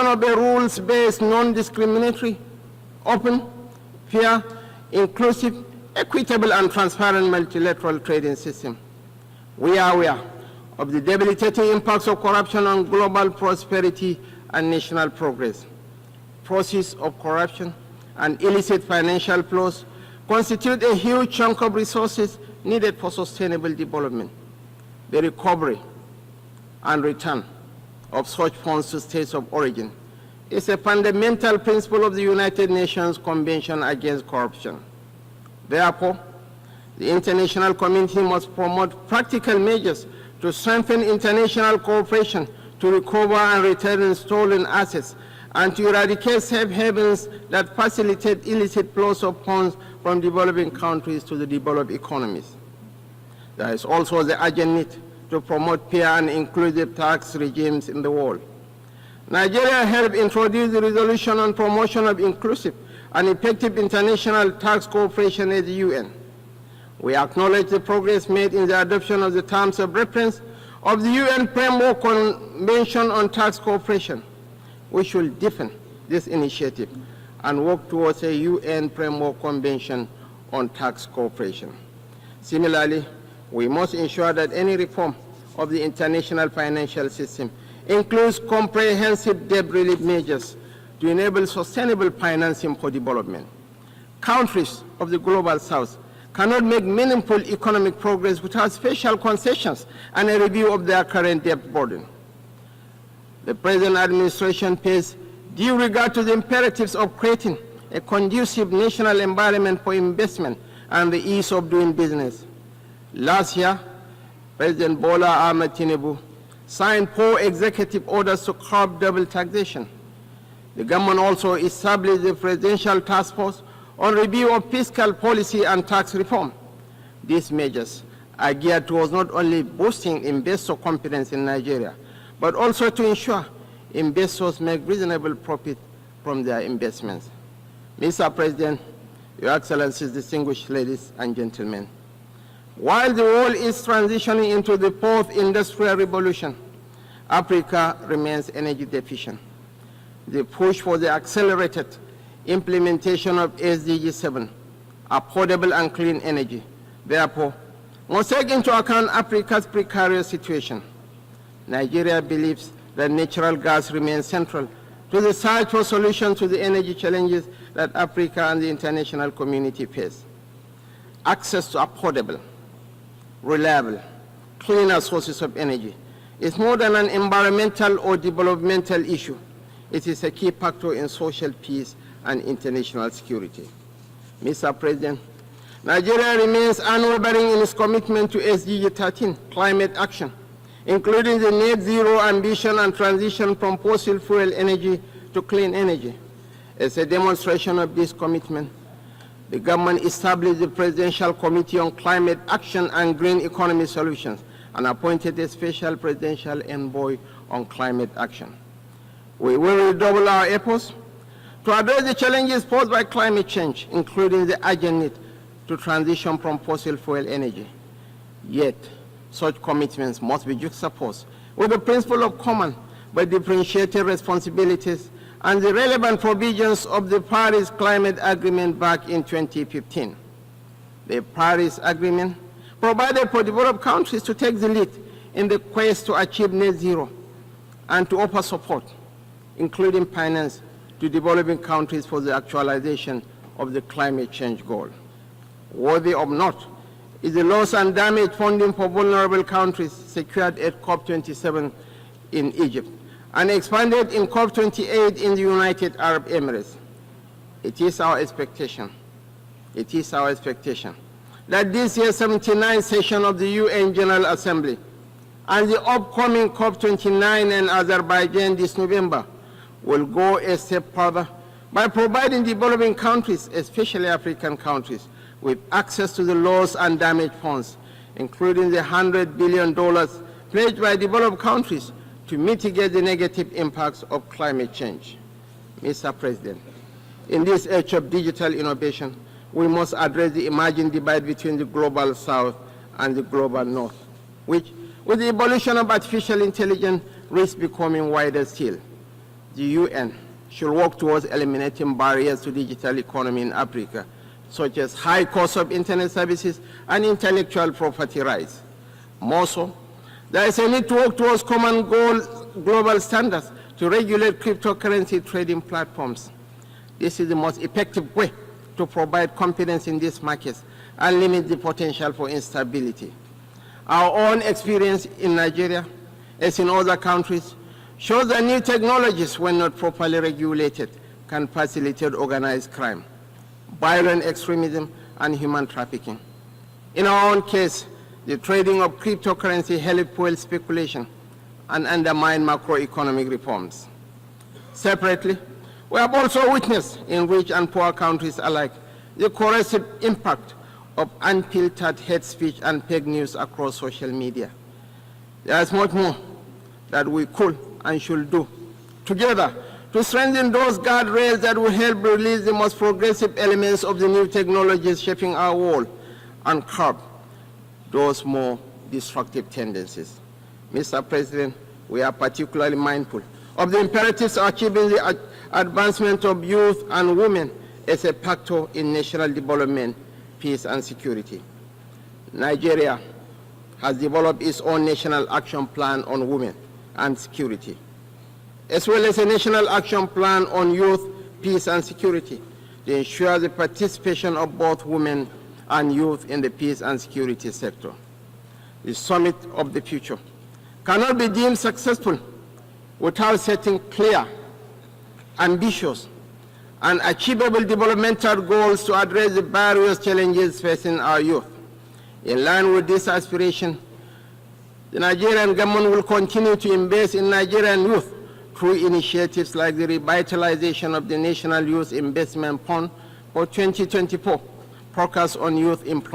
of a rules-based, non-discriminatory, open, fair, inclusive, equitable, and transparent multilateral trading system. We are aware of the debilitating impacts of corruption on global prosperity and national progress. Process of corruption and illicit financial flows constitute a huge chunk of resources needed for sustainable development. The recovery and return of such funds to states of origin is a fundamental principle of the United Nations Convention Against Corruption. Therefore, the international community must promote practical measures to strengthen international cooperation to recover and return stolen assets and to eradicate safe havens that facilitate illicit flows of funds from developing countries to the developed economies. There is also the urgent need to promote fair and inclusive tax regimes in the world. Nigeria helped introduce the resolution on promotion of inclusive and effective international tax cooperation at the UN. We acknowledge the progress made in the adoption of the terms of reference of the UN Framework Convention on Tax Cooperation. We should deepen this initiative and work towards a UN Framework Convention on Tax Cooperation. Similarly, we must ensure that any reform of the international financial system includes comprehensive debt relief measures to enable sustainable financing for development. Countries of the Global South cannot make meaningful economic progress without special concessions and a review of their current debt burden. The present administration pays due regard to the imperatives of creating a conducive national environment for investment and the ease of doing business. Last year, President Bola Ahmed Tinubu signed 4 executive orders to curb double taxation. The government also established the Presidential Task Force on review of fiscal policy and tax reform. These measures are geared towards not only boosting investor confidence in Nigeria, but also to ensure investors make reasonable profit from their investments. Mr. President, Your Excellencies, distinguished ladies and gentlemen, while the world is transitioning into the 4th industrial revolution, Africa remains energy deficient. The push for the accelerated implementation of SDG 7, affordable and clean energy, therefore, must take into account Africa's precarious situation. Nigeria believes that natural gas remains central to the search for solutions to the energy challenges that Africa and the international community face. Access to affordable, reliable, cleaner sources of energy is more than an environmental or developmental issue. It is a key factor in social peace and international security. Mr. President, Nigeria remains unwavering in its commitment to SDG 13, climate action, including the net zero ambition and transition from fossil fuel energy to clean energy. As a demonstration of this commitment, the government established the Presidential Committee on Climate Action and Green Economy Solutions and appointed a special presidential envoy on climate action. We will redouble our efforts to address the challenges posed by climate change, including the urgent need to transition from fossil fuel energy. Yet, such commitments must be juxtaposed with the principle of common but differentiated responsibilities and the relevant provisions of the Paris Climate Agreement back in 2015. The Paris Agreement provided for developed countries to take the lead in the quest to achieve net zero and to offer support, including finance, to developing countries for the actualization of the climate change goal. Worthy of note is the loss and damage funding for vulnerable countries secured at COP27 in Egypt and expanded in COP28 in the United Arab Emirates. It is our expectation that this year's 79th session of the UN General Assembly and the upcoming COP29 in Azerbaijan this November will go a step further by providing developing countries, especially African countries, with access to the loss and damage funds, including the $100 billion pledged by developed countries to mitigate the negative impacts of climate change. Mr. President, in this age of digital innovation, we must address the emerging divide between the global South and the global North, which, with the evolution of artificial intelligence, risks becoming wider still. the UN should work towards eliminating barriers to digital economy in Africa, such as high cost of internet services and intellectual property rights. More so, there is a need to work towards common global standards to regulate cryptocurrency trading platforms. This is the most effective way to provide confidence in these markets and limit the potential for instability. Our own experience in Nigeria, as in other countries, shows that new technologies, when not properly regulated, can facilitate organized crime, violent extremism, and human trafficking. In our own case, the trading of cryptocurrency helped fuel speculation and undermine macroeconomic reforms. Separately, we have also witnessed in rich and poor countries alike the corrosive impact of unfiltered hate speech and fake news across social media. There is much more that we could and should do together to strengthen those guardrails that will help release the most progressive elements of the new technologies shaping our world and curb those more destructive tendencies. Mr. President, we are particularly mindful of the imperatives of achieving the advancement of youth and women as a factor in national development, peace, and security. Nigeria has developed its own national action plan on women and security, as well as a national action plan on youth, peace, and security to ensure the participation of both women and youth in the peace and security sector. The summit of the future cannot be deemed successful without setting clear, ambitious, and achievable developmental goals to address the various challenges facing our youth. In line with this aspiration, the Nigerian government will continue to invest in Nigerian youth through initiatives like the revitalization of the National Youth Investment Fund for 2024, focused on youth employment.